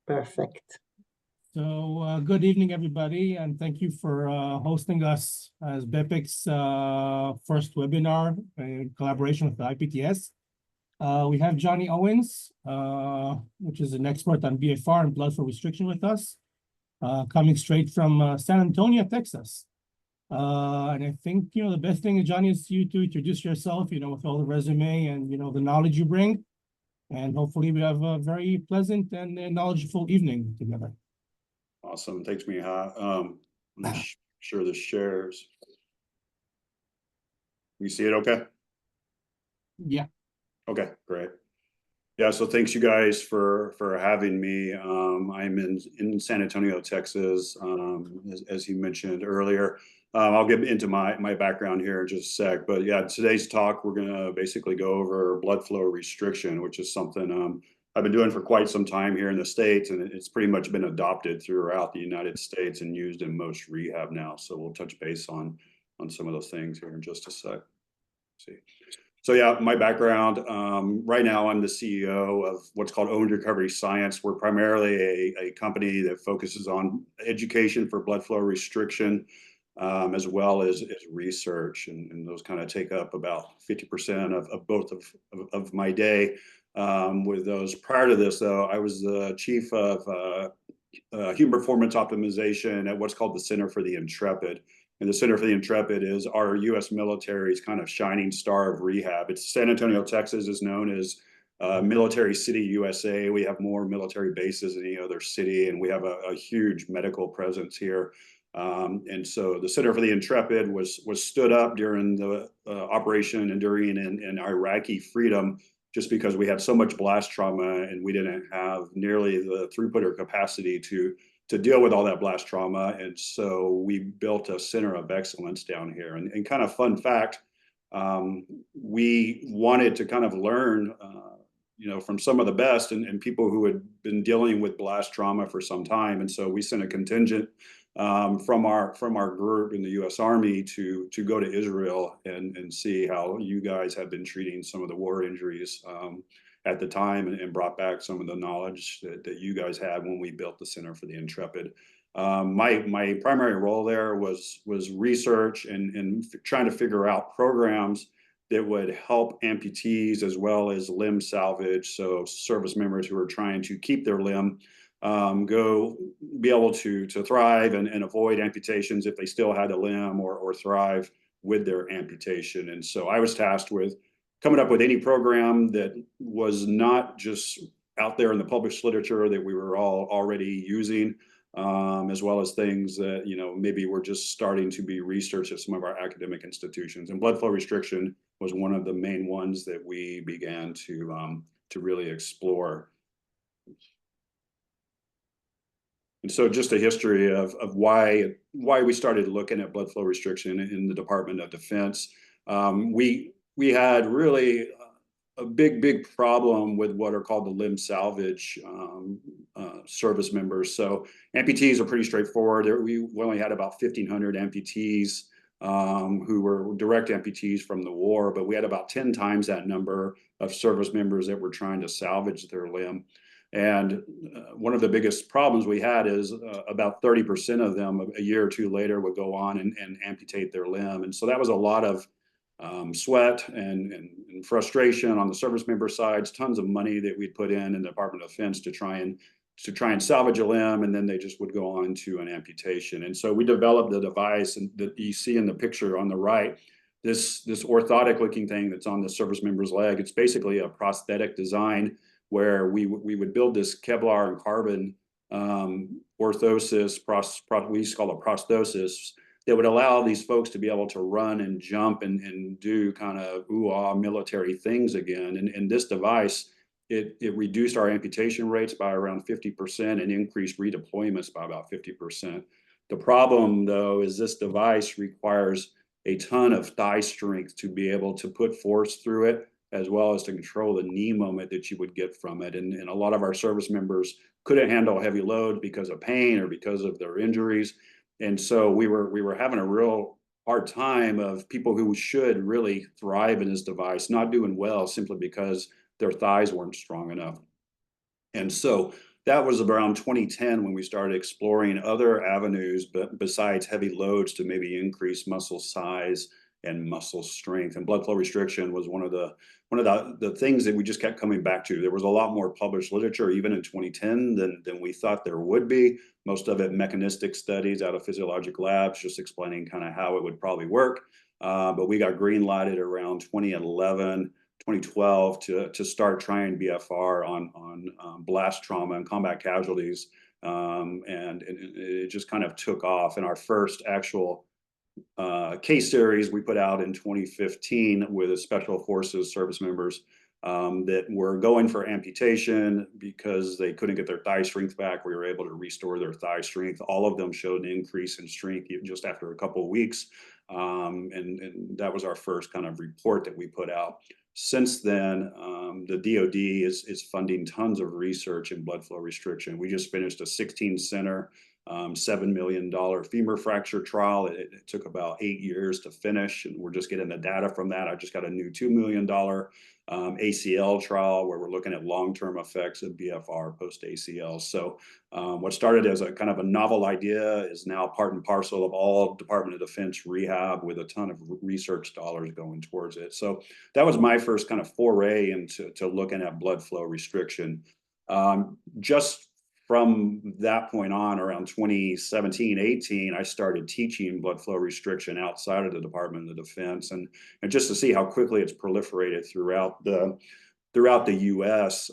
Perfect. So good evening, everybody, and thank you for hosting us as BEPIC's first webinar in collaboration with the IPTS. We have G Owens, which is an expert on BFR and blood flow restriction with us, coming straight from San Antonio, Texas. And I think, the best thing, Johnny, is you to introduce yourself, with all the resume and, the knowledge you bring. And hopefully we have a very pleasant and knowledgeable evening together. Awesome. Thanks, Miha. Make sure this shares. You see it okay? Yeah. Okay, great. Yeah, so thanks you guys for having me. I'm in San Antonio, Texas, as you mentioned earlier. I'll get into my background here in just a sec, but yeah, today's talk, we're gonna basically go over blood flow restriction, which is something I've been doing for quite some time here in the States, and it's pretty much been adopted throughout the United States and used in most rehab now. So we'll touch base on some of those things here in just a sec. Let's see. So yeah, my background, right now I'm the CEO of what's called Owned Recovery Science. We're primarily a company that focuses on education for blood flow restriction, as well as research, and those kind of take up about 50% of both of my day. With those. Prior to this, though, I was the chief of human performance optimization at what's called the Center for the Intrepid. And the Center for the Intrepid is our U.S. military's kind of shining star of rehab. It's San Antonio, Texas is known as Military City, USA. We have more military bases than any other city, and we have a huge medical presence here. And so the Center for the Intrepid was stood up during the Operation Enduring and Iraqi Freedom, just because we had so much blast trauma and we didn't have nearly the throughput or capacity to deal with all that blast trauma. And so we built a center of excellence down here. And kind of fun fact, we wanted to kind of learn, from some of the best and people who had been dealing with blast trauma for some time. And so we sent a contingent from our group in the U.S. Army to go to Israel and see how you guys have been treating some of the war injuries at the time, and brought back some of the knowledge that you guys had when we built the Center for the Intrepid. My primary role there was research and trying to figure out programs that would help amputees as well as limb salvage, so service members who are trying to keep their limb be able to thrive and avoid amputations if they still had a limb, or thrive with their amputation. And so I was tasked with coming up with any program that was not just out there in the published literature that we were all already using, as well as things that maybe were just starting to be researched at some of our academic institutions. And blood flow restriction was one of the main ones that we began to really explore. And so just a history of why we started looking at blood flow restriction in the Department of Defense. We had really a big problem with what are called the limb salvage service members. So amputees are pretty straightforward. We only had about 1,500 amputees who were direct amputees from the war, but we had about 10 times that number of service members that were trying to salvage their limb. And one of the biggest problems we had is about 30% of them a year or two later would go on and amputate their limb. And so that was a lot of sweat and frustration on the service member sides, tons of money that we'd put in the Department of Defense to try and salvage a limb, and then they just would go on to an amputation. And so we developed the device that you see in the picture on the right, this orthotic looking thing that's on the service member's leg. It's basically a prosthetic design where we would build this Kevlar and carbon orthosis, we used to call it prosthesis, that would allow these folks to be able to run and jump and do kind of military things again. And this device, it reduced our amputation rates by around 50% and increased redeployments by about 50%. The problem, though, is this device requires a ton of thigh strength to be able to put force through it, as well as to control the knee moment that you would get from it. And a lot of our service members couldn't handle heavy load because of pain or because of their injuries. And so we were having a real hard time of people who should really thrive in this device not doing well simply because their thighs weren't strong enough. And so that was around 2010 when we started exploring other avenues, but besides heavy loads, to maybe increase muscle size and muscle strength. And blood flow restriction was one of the things that we just kept coming back to. There was a lot more published literature even in 2010 than we thought there would be. Most of it mechanistic studies out of physiologic labs, just explaining kind of how it would probably work. But we got green lighted around 2011, 2012 to start trying BFR on blast trauma and combat casualties. And it just kind of took off. And our first actual case series we put out in 2015 with the Special Forces service members that were going for amputation because they couldn't get their thigh strength back. We were able to restore their thigh strength. All of them showed an increase in strength just after a couple of weeks. And that was our first kind of report that we put out. Since then, the DoD is funding tons of research in blood flow restriction. We just finished a 16-center, $7 million femur fracture trial. It took about 8 years to finish, and we're just getting the data from that. I just got a new $2 million ACL trial where we're looking at long-term effects of BFR post-ACL. So what started as a kind of a novel idea is now part and parcel of all Department of Defense rehab, with a ton of research dollars going towards it. So that was my first kind of foray into looking at blood flow restriction. Just from that point on, around 2017, 18, I started teaching blood flow restriction outside of the Department of Defense, and just to see how quickly it's proliferated throughout the U.S.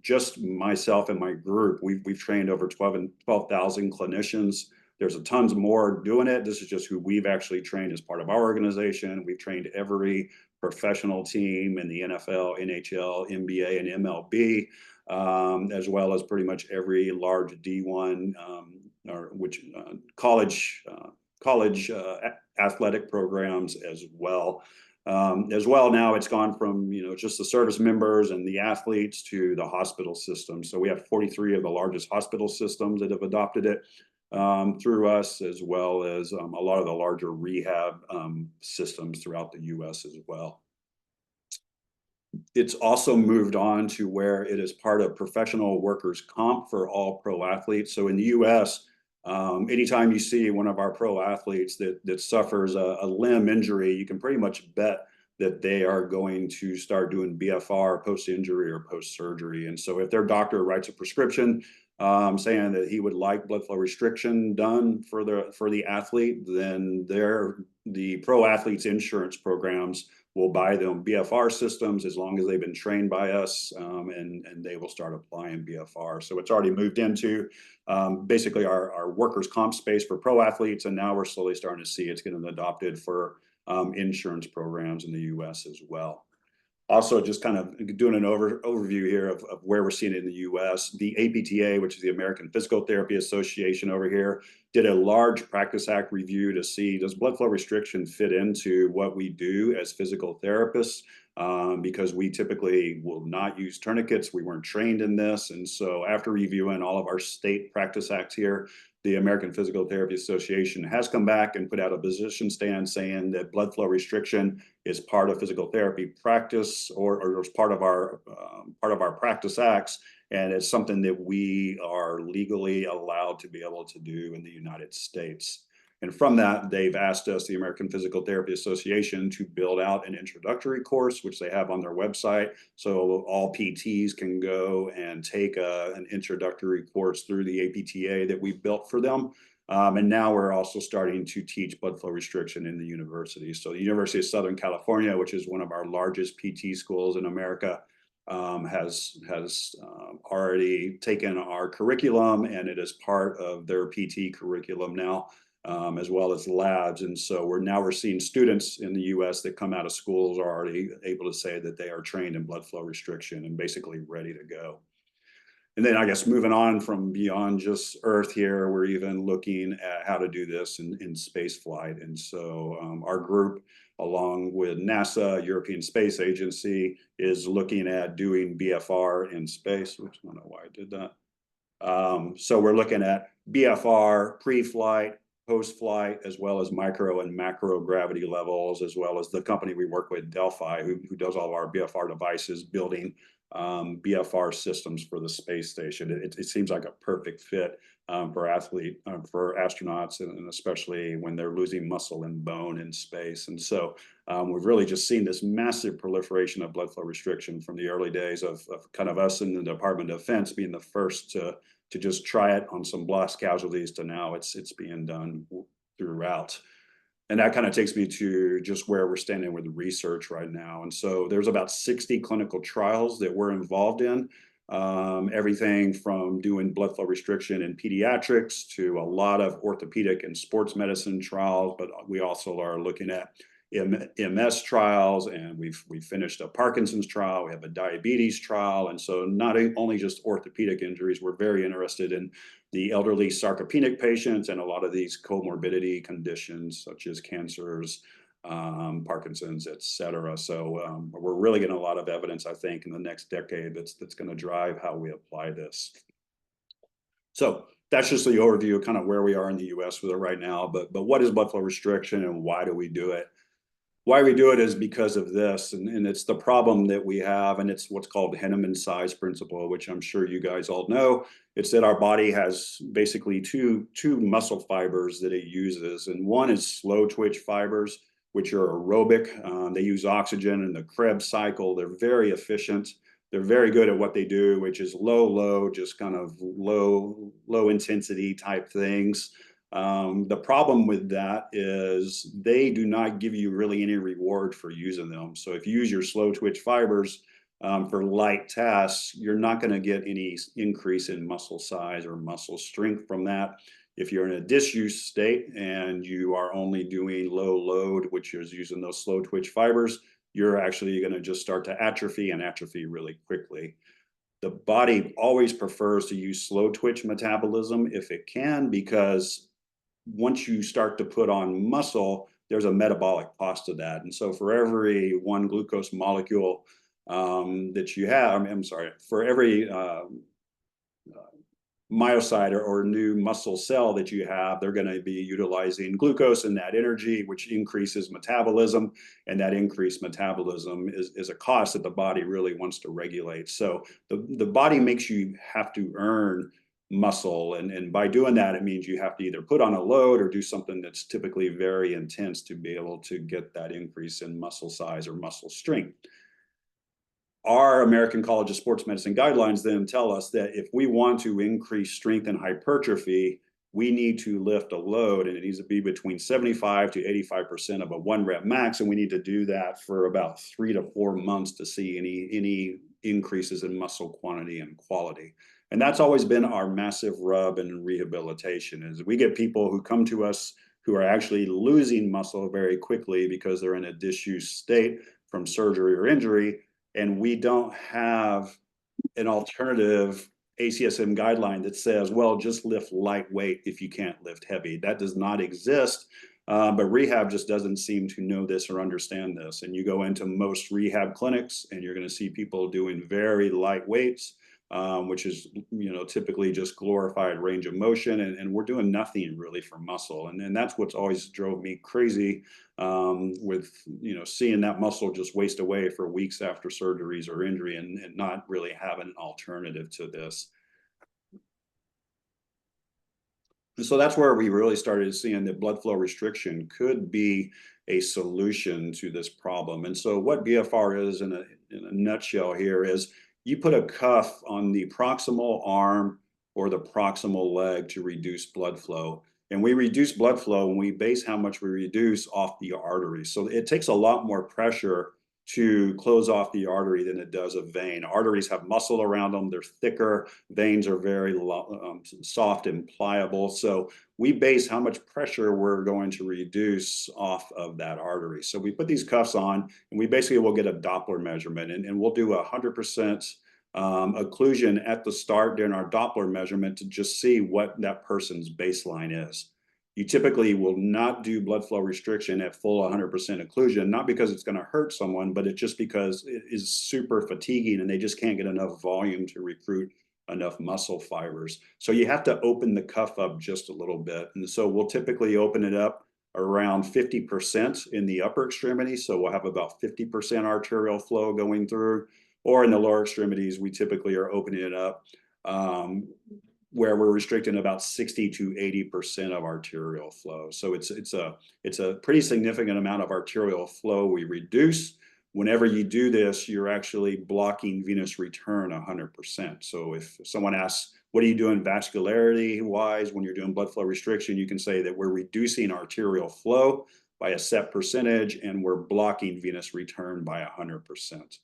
Just myself and my group, we've trained over 12,000 clinicians. There's a tons more doing it. This is just who we've actually trained as part of our organization. We've trained every professional team in the NFL, NHL, NBA, and MLB. As well as pretty much every large D1 college athletic programs as well. Now it's gone from just the service members and the athletes to the hospital system. So we have 43 of the largest hospital systems that have adopted it through us, as well as a lot of the larger rehab systems throughout the U.S. as well. It's also moved on to where it is part of professional workers' comp for all pro athletes. So in the U.S., anytime you see one of our pro athletes that suffers a limb injury, you can pretty much bet that they are going to start doing BFR post-injury or post-surgery. And so if their doctor writes a prescription saying that he would like blood flow restriction done for the athlete, then the pro athletes insurance programs will buy them BFR systems as long as they've been trained by us, and they will start applying BFR. So it's already moved into basically our workers' comp space for pro athletes, and now we're slowly starting to see it's getting adopted for insurance programs in the U.S. as well. Also, just kind of doing an overview here of where we're seeing it in the U.S. The APTA, which is the American Physical Therapy Association over here, did a large Practice Act review to see, does blood flow restriction fit into what we do as physical therapists? Because we typically will not use tourniquets. We weren't trained in this. And so after reviewing all of our state Practice Acts here, the American Physical Therapy Association has come back and put out a position stand saying that blood flow restriction is part of physical therapy practice, or is part of our Practice Acts, and it's something that we are legally allowed to be able to do in the United States. And from that, they've asked us, the American Physical Therapy Association, to build out an introductory course, which they have on their website. So all PTs can go and take an introductory course through the APTA that we've built for them. And now we're also starting to teach blood flow restriction in the university. So the University of Southern California, which is one of our largest PT schools in America, has already taken our curriculum, and it is part of their PT curriculum now. As well as labs. And so we're seeing students in the U.S. that come out of schools are already able to say that they are trained in blood flow restriction and basically ready to go. And then I guess moving on from beyond just Earth here, we're even looking at how to do this in space flight. And so our group, along with NASA, European Space Agency, is looking at doing BFR in space, which I don't know why I did that. So we're looking at BFR pre-flight, post-flight, as well as micro and macro gravity levels, as well as the company we work with, Delphi, who does all of our BFR devices, building BFR systems for the space station. It seems like a perfect fit for astronauts, and especially when they're losing muscle and bone in space. And so we've really just seen this massive proliferation of blood flow restriction from the early days of kind of us in the Department of Defense being the first to just try it on some blast casualties, to now it's being done throughout. And that kind of takes me to just where we're standing with research right now. And so there's about 60 clinical trials that we're involved in, everything from doing blood flow restriction in pediatrics to a lot of orthopedic and sports medicine trials. But we also are looking at MS trials, and we've finished a Parkinson's trial. We have a diabetes trial. And so not only just orthopedic injuries, we're very interested in the elderly sarcopenic patients and a lot of these comorbidity conditions such as cancers, Parkinson's, et cetera. So we're really getting a lot of evidence, I think, in the next decade that's going to drive how we apply this. So that's just the overview of kind of where we are in the US with it right now. But what is blood flow restriction and why do we do it? Why we do it is because of this, and it's the problem that we have, and it's what's called Henneman's size principle, which I'm sure you guys all know. It's that our body has basically two muscle fibers that it uses, and one is slow twitch fibers, which are aerobic. They use oxygen in the Krebs cycle. They're very efficient. They're very good at what they do, which is low, just kind of low intensity type things. The problem with that is they do not give you really any reward for using them. So if you use your slow twitch fibers for light tasks, you're not going to get any increase in muscle size or muscle strength from that. If you're in a disuse state and you are only doing low load, which is using those slow twitch fibers, you're actually going to just start to atrophy and atrophy really quickly. The body always prefers to use slow twitch metabolism if it can, because once you start to put on muscle, there's a metabolic cost to that. And so for every one glucose molecule that you have, for every myocyte or new muscle cell that you have, they're going to be utilizing glucose and that energy, which increases metabolism. And that increased metabolism is a cost that the body really wants to regulate. So the body makes you have to earn muscle, and by doing that, it means you have to either put on a load or do something that's typically very intense to be able to get that increase in muscle size or muscle strength. Our American College of Sports Medicine guidelines then tell us that if we want to increase strength and hypertrophy, we need to lift a load, and it needs to be between 75 to 85% of a 1 rep max, and we need to do that for about 3 to 4 months to see any increases in muscle quantity and quality. And that's always been our massive rub in rehabilitation, is we get people who come to us who are actually losing muscle very quickly because they're in a disuse state from surgery or injury, and we don't have an alternative ACSM guideline that says, well, just lift lightweight if you can't lift heavy. That does not exist, but rehab just doesn't seem to know this or understand this. And you go into most rehab clinics and you're going to see people doing very light weights, which is, typically just glorified range of motion, and we're doing nothing really for muscle. And that's what's always drove me crazy with, seeing that muscle just waste away for weeks after surgeries or injury and not really having an alternative to this. And so that's where we really started seeing that blood flow restriction could be a solution to this problem. And so what BFR is in a nutshell here is you put a cuff on the proximal arm or the proximal leg to reduce blood flow. And we reduce blood flow and we base how much we reduce off the artery. So it takes a lot more pressure to close off the artery than it does a vein. Arteries have muscle around them, they're thicker, veins are very soft and pliable. So we base how much pressure we're going to reduce off of that artery. So we put these cuffs on and we basically will get a Doppler measurement, and we'll do 100% occlusion at the start during our Doppler measurement to just see what that person's baseline is. You typically will not do blood flow restriction at full 100% occlusion, not because it's going to hurt someone, but it's just because it is super fatiguing and they just can't get enough volume to recruit enough muscle fibers. So you have to open the cuff up just a little bit. And so we'll typically open it up around 50% in the upper extremity. So we'll have about 50% arterial flow going through. or in the lower extremities, we typically are opening it up where we're restricting about 60 to 80% of arterial flow. So it's a pretty significant amount of arterial flow we reduce. Whenever you do this, you're actually blocking venous return 100%. So if someone asks, what are you doing vascularity wise when you're doing blood flow restriction, you can say that we're reducing arterial flow by a set percentage and we're blocking venous return by 100%.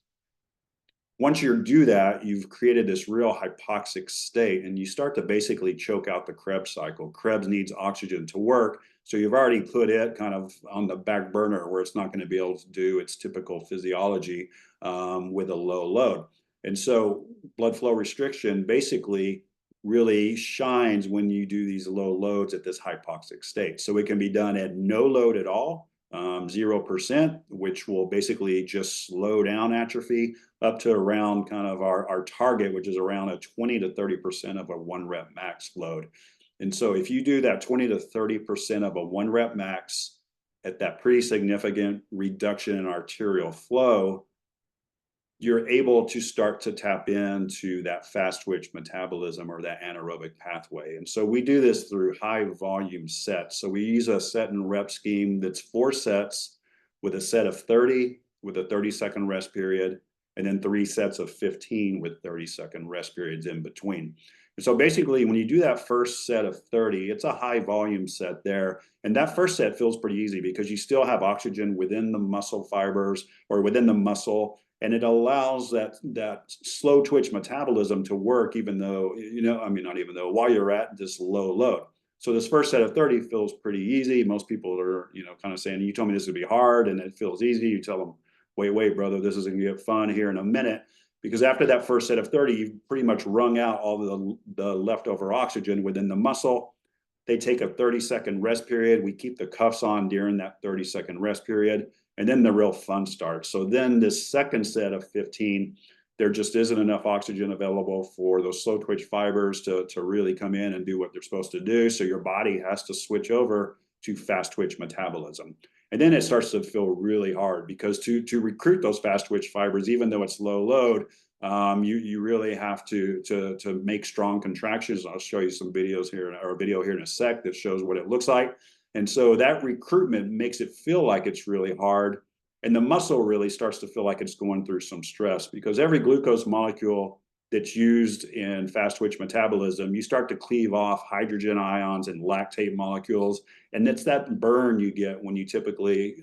Once you do that, you've created this real hypoxic state and you start to basically choke out the Krebs cycle. Krebs needs oxygen to work. So you've already put it kind of on the back burner where it's not going to be able to do its typical physiology with a low load. And so blood flow restriction basically really shines when you do these low loads at this hypoxic state. So it can be done at no load at all, 0%, which will basically just slow down atrophy up to around kind of our target, which is around a 20 to 30% of a 1 rep max load. And so if you do that 20 to 30% of a 1 rep max at that pretty significant reduction in arterial flow, you're able to start to tap into that fast twitch metabolism or that anaerobic pathway. And so we do this through high volume sets. So we use a set and rep scheme that's 4 sets with a set of 30 with a 30-second rest period, and then 3 sets of 15 with 30-second rest periods in between. And so basically, when you do that first set of 30, it's a high volume set there. And that first set feels pretty easy because you still have oxygen within the muscle fibers or within the muscle. And it allows that slow twitch metabolism to work, even though, not even though, while you're at this low load. So this first set of 30 feels pretty easy. Most people are, kind of saying, you told me this would be hard and it feels easy. You tell them, wait, brother, this is going to get fun here in a minute. Because after that first set of 30, you've pretty much wrung out all the leftover oxygen within the muscle. They take a 30-second rest period. We keep the cuffs on during that 30-second rest period. And then the real fun starts. So then this second set of 15, there just isn't enough oxygen available for those slow twitch fibers to really come in and do what they're supposed to do. So your body has to switch over to fast twitch metabolism. And then it starts to feel really hard because to recruit those fast twitch fibers, even though it's low load, you really have to make strong contractions. I'll show you some videos here, or a video here in a sec that shows what it looks like. And so that recruitment makes it feel like it's really hard. And the muscle really starts to feel like it's going through some stress because every glucose molecule that's used in fast twitch metabolism, you start to cleave off hydrogen ions and lactate molecules. And it's that burn you get when you typically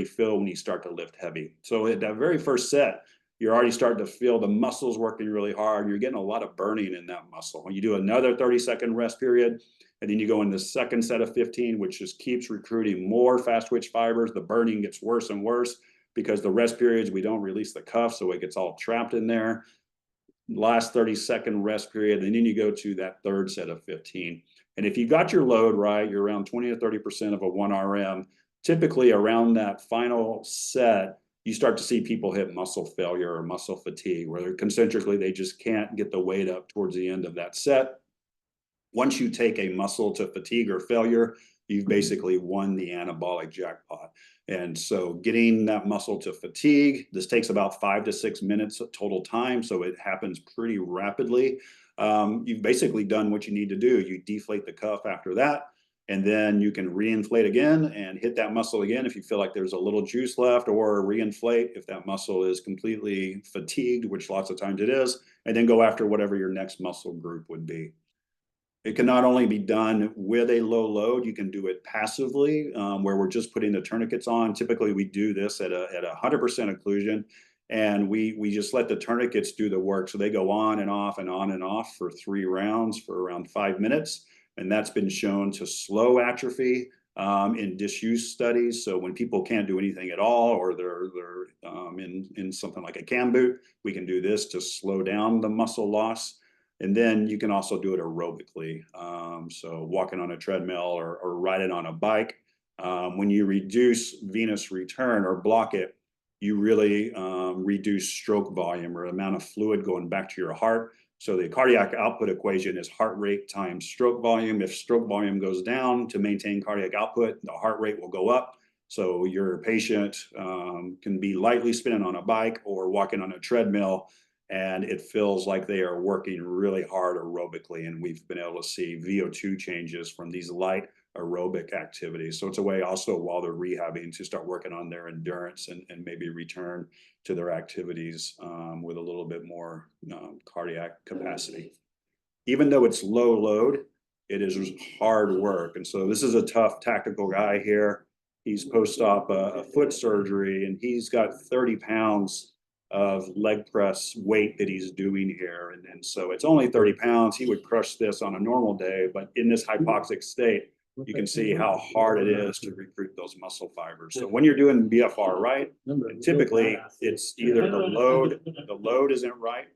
feel when you start to lift heavy. So at that very first set, you're already starting to feel the muscles working really hard. You're getting a lot of burning in that muscle. When you do another 30-second rest period, and then you go in the second set of 15, which just keeps recruiting more fast twitch fibers, the burning gets worse and worse because the rest periods, we don't release the cuff, so it gets all trapped in there. Last 30-second rest period, and then you go to that third set of 15. And if you got your load right, you're around 20 to 30% of a 1 RM. Typically around that final set, you start to see people hit muscle failure or muscle fatigue, where concentrically they just can't get the weight up towards the end of that set. Once you take a muscle to fatigue or failure, you've basically won the anabolic jackpot. And so getting that muscle to fatigue, this takes about 5 to 6 minutes total time. So it happens pretty rapidly. You've basically done what you need to do. You deflate the cuff after that, and then you can reinflate again and hit that muscle again if you feel like there's a little juice left, or reinflate if that muscle is completely fatigued, which lots of times it is, and then go after whatever your next muscle group would be. It can not only be done with a low load, you can do it passively, where we're just putting the tourniquets on. Typically, we do this at 100% occlusion, and we just let the tourniquets do the work. So they go on and off and on and off for 3 rounds for around 5 minutes. And that's been shown to slow atrophy in disuse studies. So when people can't do anything at all, or they're in something like a cam boot, we can do this to slow down the muscle loss. And then you can also do it aerobically. So walking on a treadmill or riding on a bike. When you reduce venous return or block it, you really reduce stroke volume or amount of fluid going back to your heart. So the cardiac output equation is heart rate times stroke volume. If stroke volume goes down to maintain cardiac output, the heart rate will go up. So your patient can be lightly spinning on a bike or walking on a treadmill, and it feels like they are working really hard aerobically. And we've been able to see VO2 changes from these light aerobic activities. So it's a way also while they're rehabbing to start working on their endurance and maybe return to their activities with a little bit more cardiac capacity. Even though it's low load, it is hard work. And so this is a tough tactical guy here. He's post-op a foot surgery, and he's got 30 pounds of leg press weight that he's doing here. And so it's only 30 pounds. He would crush this on a normal day, but in this hypoxic state, you can see how hard it is to recruit those muscle fibers. So when you're doing BFR right, typically it's either the load isn't right,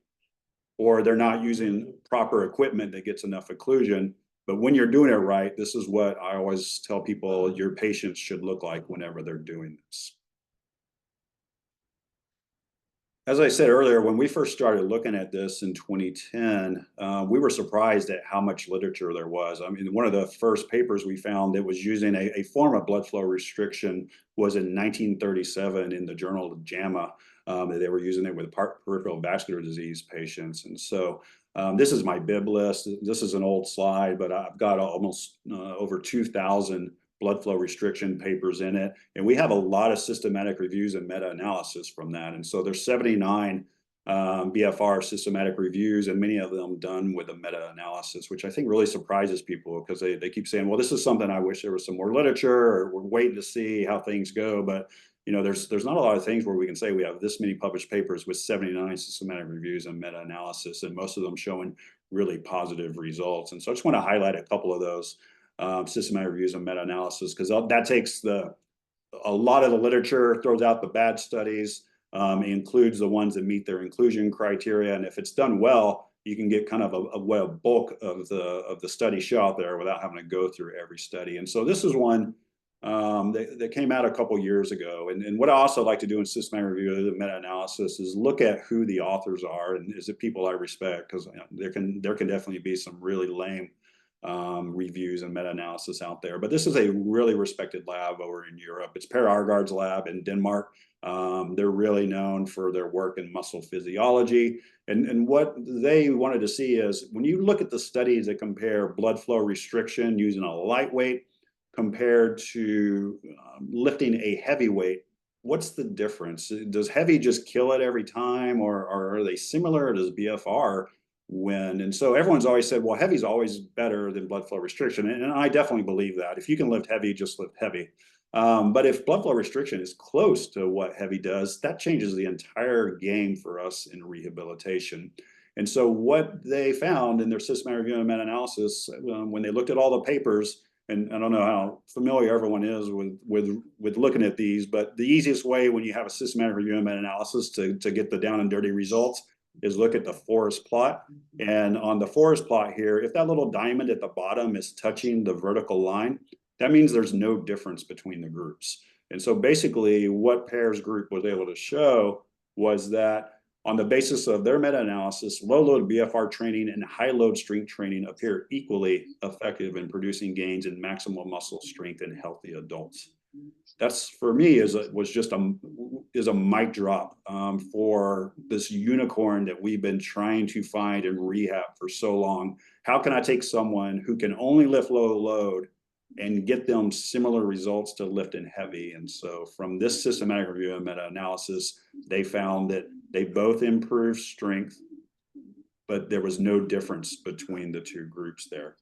or they're not using proper equipment that gets enough occlusion. But when you're doing it right, this is what I always tell people your patients should look like whenever they're doing this. As I said earlier, when we first started looking at this in 2010, we were surprised at how much literature there was. I mean, one of the first papers we found that was using a form of blood flow restriction was in 1937 in the journal JAMA. They were using it with peripheral vascular disease patients. And so this is my bib list. This is an old slide, but I've got almost over 2,000 blood flow restriction papers in it. And we have a lot of systematic reviews and meta-analysis from that. And so there's 79 BFR systematic reviews, and many of them done with a meta-analysis, which I think really surprises people because they keep saying, well, this is something I wish there was some more literature, or we're waiting to see how things go. But you know, there's not a lot of things where we can say we have this many published papers with 79 systematic reviews and meta-analysis, and most of them showing really positive results. And so I just want to highlight a couple of those systematic reviews and meta-analysis, because that takes a lot of the literature, throws out the bad studies, includes the ones that meet their inclusion criteria. And if it's done well, you can get kind of a bulk of the study show out there without having to go through every study. And so this is one that came out a couple years ago. And what I also like to do in systematic review of the meta-analysis is look at who the authors are, and is it people I respect, because there can definitely be some really lame reviews and meta-analysis out there. But this is a really respected lab over in Europe. It's Per Aagaard's lab in Denmark. They're really known for their work in muscle physiology. And what they wanted to see is, when you look at the studies that compare blood flow restriction using a lightweight compared to lifting a heavyweight, what's the difference? Does heavy just kill it every time, or are they similar, or does BFR win? And so everyone's always said, well, heavy's always better than blood flow restriction. And I definitely believe that. If you can lift heavy, just lift heavy. But if blood flow restriction is close to what heavy does, that changes the entire game for us in rehabilitation. And so what they found in their systematic review and meta-analysis, when they looked at all the papers, and I don't know how familiar everyone is with looking at these, but the easiest way when you have a systematic review and meta-analysis to get the down and dirty results is look at the forest plot. And on the forest plot here, if that little diamond at the bottom is touching the vertical line, that means there's no difference between the groups. And so basically what Per's group was able to show was that on the basis of their meta-analysis, low load BFR training and high load strength training appear equally effective in producing gains in maximal muscle strength in healthy adults. That's, for me, is a mic drop for this unicorn that we've been trying to find in rehab for so long. How can I take someone who can only lift low load and get them similar results to lifting heavy? And so from this systematic review and meta-analysis, they found that they both improved strength, but there was no difference between the two groups there.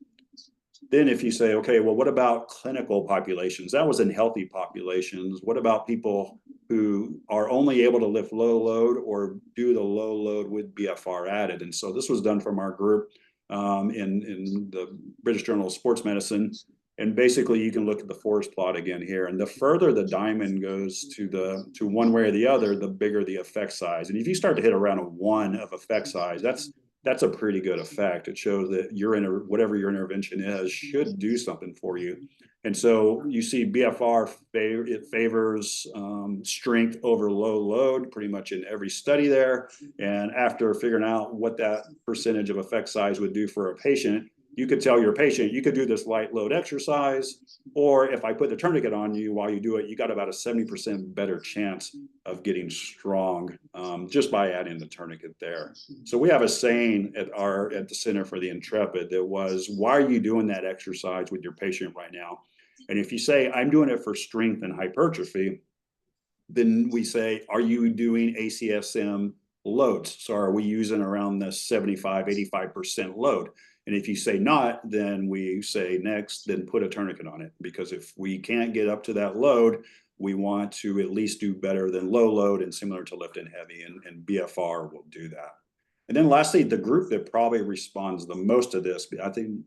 Then if you say, okay, well, what about clinical populations? That was in healthy populations. What about people who are only able to lift low load or do the low load with BFR added? And so this was done from our group in the British Journal of Sports Medicine. And basically you can look at the forest plot again here. And the further the diamond goes to one way or the other, the bigger the effect size. And if you start to hit around a 1 of effect size, that's a pretty good effect. It shows that whatever your intervention is should do something for you. And so you see BFR, it favors strength over low load pretty much in every study there. And after figuring out what that percentage of effect size would do for a patient, you could tell your patient, you could do this light load exercise, or if I put the tourniquet on you while you do it, you got about a 70% better chance of getting strong just by adding the tourniquet there. So we have a saying at the Center for the Intrepid that was, why are you doing that exercise with your patient right now? And if you say, I'm doing it for strength and hypertrophy, then we say, are you doing ACSM loads? So are we using around the 75, 85% load? And if you say not, then we say next, then put a tourniquet on it. Because if we can't get up to that load, we want to at least do better than low load and similar to lift and heavy, and BFR will do that. And then lastly, the group that probably responds the most to this, I think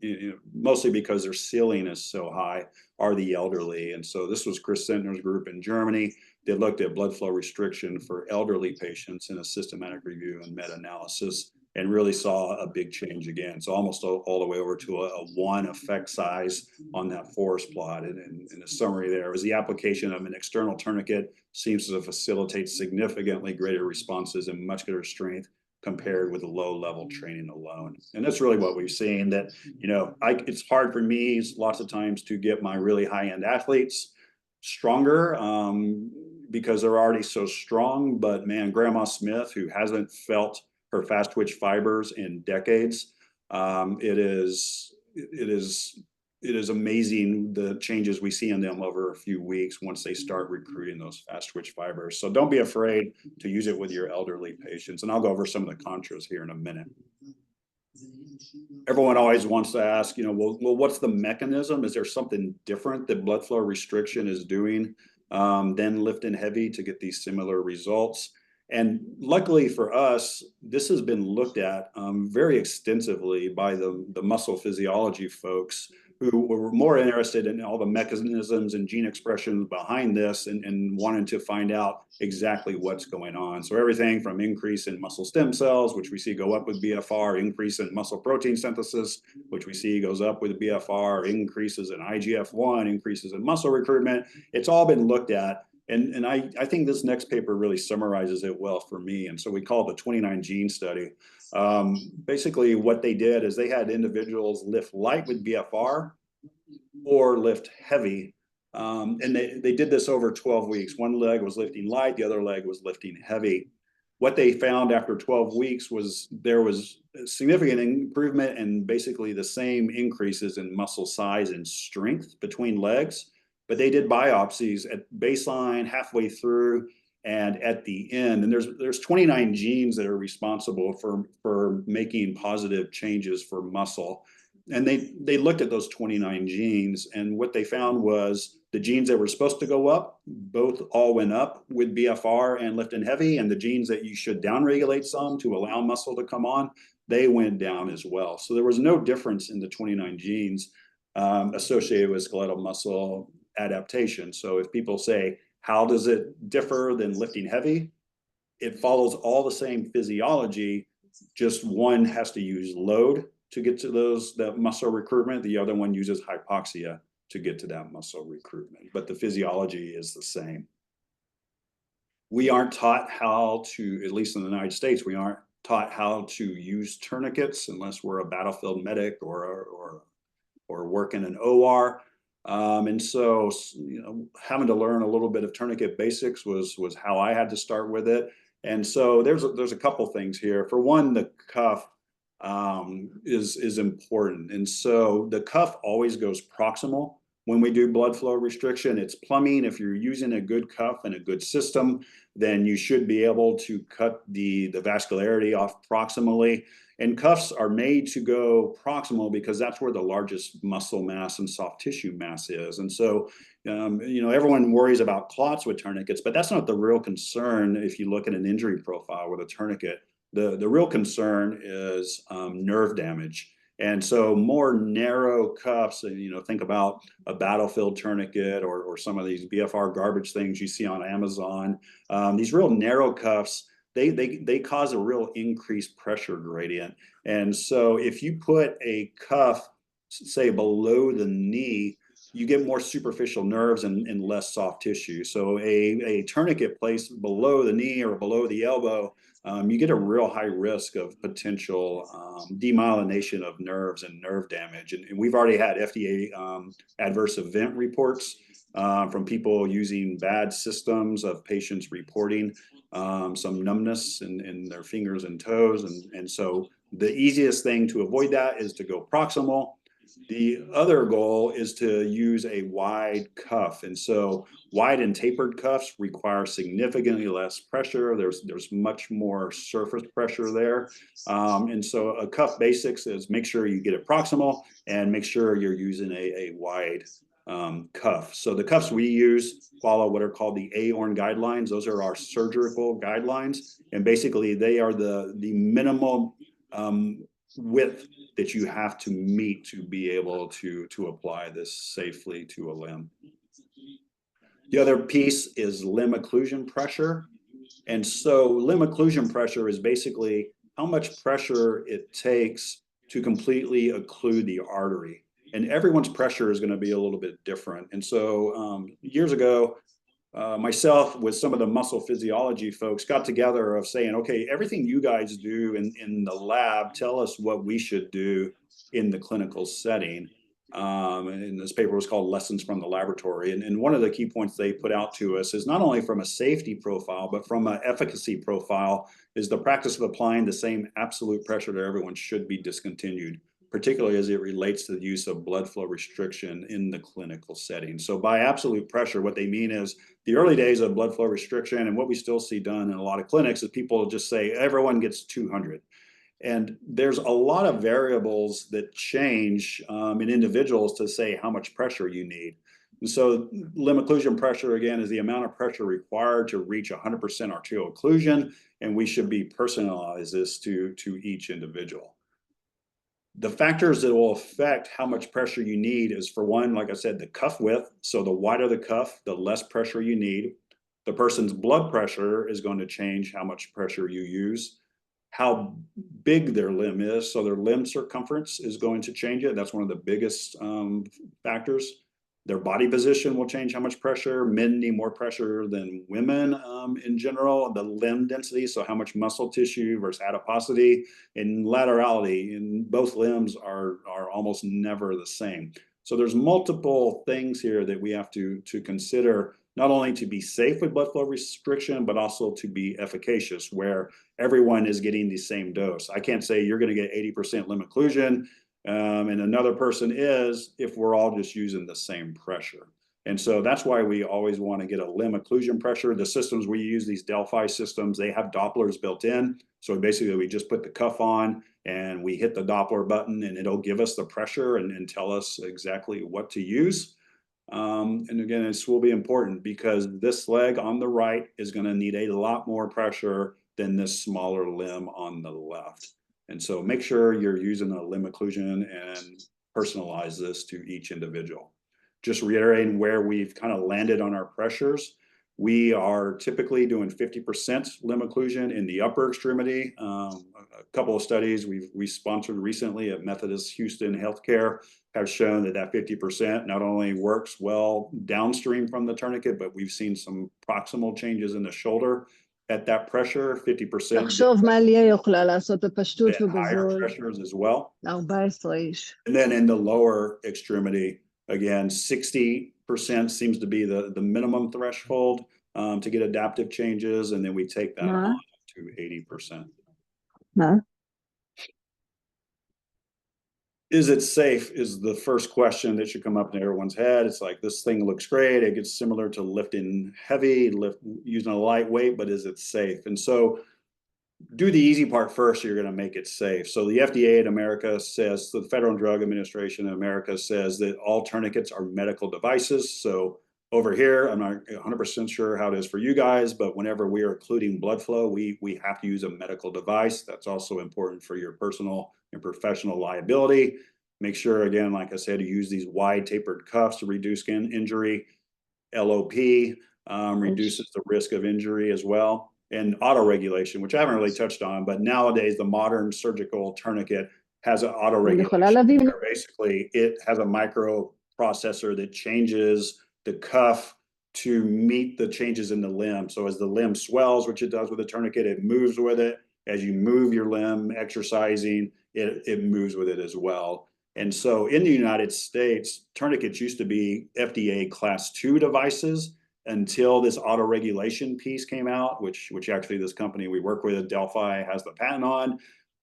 mostly because their ceiling is so high, are the elderly. And so this was Chris Sentner's group in Germany. They looked at blood flow restriction for elderly patients in a systematic review and meta-analysis, and really saw a big change again. So almost all the way over to a 1 effect size on that forest plot. And in the summary there was the application of an external tourniquet seems to facilitate significantly greater responses and muscular strength compared with a low level training alone. And that's really what we've seen, that, it's hard for me lots of times to get my really high end athletes stronger because they're already so strong. But man, Grandma Smith, who hasn't felt her fast twitch fibers in decades, it is amazing the changes we see in them over a few weeks once they start recruiting those fast twitch fibers. So don't be afraid to use it with your elderly patients. And I'll go over some of the contras here in a minute. Everyone always wants to ask, well, what's the mechanism? Is there something different that blood flow restriction is doing than lift and heavy to get these similar results? And luckily for us, this has been looked at very extensively by the muscle physiology folks, who were more interested in all the mechanisms and gene expressions behind this, and wanted to find out exactly what's going on. So everything from increase in muscle stem cells, which we see go up with BFR, increase in muscle protein synthesis, which we see goes up with BFR, increases in IGF-1, increases in muscle recruitment. It's all been looked at. And I think this next paper really summarizes it well for me. And so we call it the 29 gene study. Basically what they did is they had individuals lift light with BFR or lift heavy. And they did this over 12 weeks. One leg was lifting light, the other leg was lifting heavy. What they found after 12 weeks was there was a significant improvement and basically the same increases in muscle size and strength between legs. But they did biopsies at baseline, halfway through, and at the end. And there's 29 genes that are responsible for making positive changes for muscle. And they looked at those 29 genes, and what they found was the genes that were supposed to go up, both all went up with BFR and lift and heavy, and the genes that you should downregulate some to allow muscle to come on, they went down as well. So there was no difference in the 29 genes associated with skeletal muscle adaptation. So if people say, how does it differ than lifting heavy? It follows all the same physiology, just one has to use load to get to that muscle recruitment. The other one uses hypoxia to get to that muscle recruitment, but the physiology is the same. We aren't taught how to, at least in the United States, we aren't taught how to use tourniquets unless we're a battlefield medic or work in an OR. And so, having to learn a little bit of tourniquet basics was how I had to start with it. And so there's a couple things here. For one, the cuff is important. And so the cuff always goes proximal. When we do blood flow restriction, it's plumbing. If you're using a good cuff and a good system, then you should be able to cut the vascularity off proximally. And cuffs are made to go proximal because that's where the largest muscle mass and soft tissue mass is. And so, everyone worries about clots with tourniquets, but that's not the real concern if you look at an injury profile with a tourniquet. The real concern is nerve damage. And so more narrow cuffs, think about a battlefield tourniquet or some of these BFR garbage things you see on Amazon. These real narrow cuffs, they cause a real increased pressure gradient. And so if you put a cuff, say below the knee, you get more superficial nerves and less soft tissue. So a tourniquet placed below the knee or below the elbow you get a real high risk of potential demyelination of nerves and nerve damage. And we've already had FDA adverse event reports from people using bad systems of patients reporting some numbness in their fingers and toes. And so the easiest thing to avoid that is to go proximal. The other goal is to use a wide cuff. And so wide and tapered cuffs require significantly less pressure. There's much more surface pressure there. And so a cuff basics is make sure you get it proximal and make sure you're using a wide cuff. So the cuffs we use follow what are called the AORN guidelines. Those are our surgical guidelines. And basically they are the minimal width that you have to meet to be able to apply this safely to a limb. The other piece is limb occlusion pressure. And so limb occlusion pressure is basically how much pressure it takes to completely occlude the artery. And everyone's pressure is going to be a little bit different. And so years ago, myself with some of the muscle physiology folks got together of saying, okay, everything you guys do in the lab, tell us what we should do in the clinical setting. And this paper was called Lessons from the Laboratory. And one of the key points they put out to us is not only from a safety profile, but from an efficacy profile, is the practice of applying the same absolute pressure to everyone should be discontinued, particularly as it relates to the use of blood flow restriction in the clinical setting. So by absolute pressure, what they mean is the early days of blood flow restriction and what we still see done in a lot of clinics is people just say everyone gets 200. And there's a lot of variables that change in individuals to say how much pressure you need. And so limb occlusion pressure, again, is the amount of pressure required to reach 100% arterial occlusion, and we should be personalize this to each individual. The factors that will affect how much pressure you need is, for one, like I said, the cuff width. So the wider the cuff, the less pressure you need. The person's blood pressure is going to change how much pressure you use. How big their limb is, so their limb circumference is going to change it. That's one of the biggest factors. Their body position will change how much pressure. Men need more pressure than women in general. The limb density, so how much muscle tissue versus adiposity, and laterality in both limbs are almost never the same. So there's multiple things here that we have to consider, not only to be safe with blood flow restriction, but also to be efficacious, where everyone is getting the same dose. I can't say you're going to get 80% limb occlusion and another person is if we're all just using the same pressure. And so that's why we always want to get a limb occlusion pressure. The systems we use, these Delphi systems, they have Dopplers built in. So basically we just put the cuff on and we hit the Doppler button and it'll give us the pressure and tell us exactly what to use. And again, this will be important because this leg on the right is going to need a lot more pressure than this smaller limb on the left. And so make sure you're using a limb occlusion and personalize this to each individual. Just reiterating where we've kind of landed on our pressures. We are typically doing 50% limb occlusion in the upper extremity. A couple of studies we sponsored recently at Methodist Houston Healthcare have shown that 50% not only works well downstream from the tourniquet, but we've seen some proximal changes in the shoulder at that pressure, 50%. תחשוב מה לי יכולה לעשות בפשטות higher ובזול. pressures as well. 14 איש. And then in the lower extremity, again, 60% seems to be the minimum threshold to get adaptive changes, and then we take that on to 80%. מה? Is it safe is the first question that should come up in everyone's head. It's like, this thing looks great. It gets similar to lifting heavy, using a lightweight, but is it safe? And so do the easy part first, you're going to make it safe. So the FDA in America says, the Federal Drug Administration in America says that all tourniquets are medical devices. So over here, I'm not 100% sure how it is for you guys, but whenever we are occluding blood flow, we have to use a medical device. That's also important for your personal and professional liability. Make sure, again, like I said, to use these wide tapered cuffs to reduce skin injury. LOP reduces the risk of injury as well. And auto regulation, which I haven't really touched on, but nowadays the modern surgical tourniquet has an auto regulation where basically it has a microprocessor that changes the cuff to meet the changes in the limb. So as the limb swells, which it does with a tourniquet, it moves with it. As you move your limb exercising, it moves with it as well. And so in the United States, tourniquets used to be FDA Class 2 devices until this auto-regulation piece came out, which actually this company we work with, Delphi, has the patent on.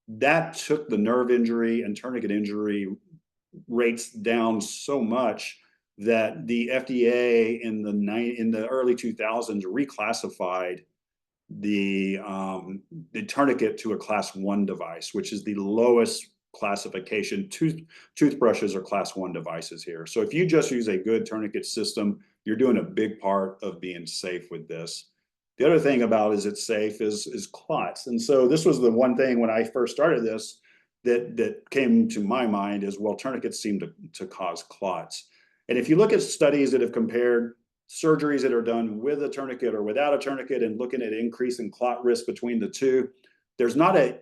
That took the nerve injury and tourniquet injury rates down so much that the FDA in the early 2000s reclassified the tourniquet to a Class 1 device, which is the lowest classification. Toothbrushes are Class 1 devices here. So if you just use a good tourniquet system, you're doing a big part of being safe with this. The other thing about is it's safe is clots. And so this was the one thing when I first started this that came to my mind is, well, tourniquets seem to cause clots. And if you look at studies that have compared surgeries that are done with a tourniquet or without a tourniquet and looking at increase in clot risk between the two, there's not a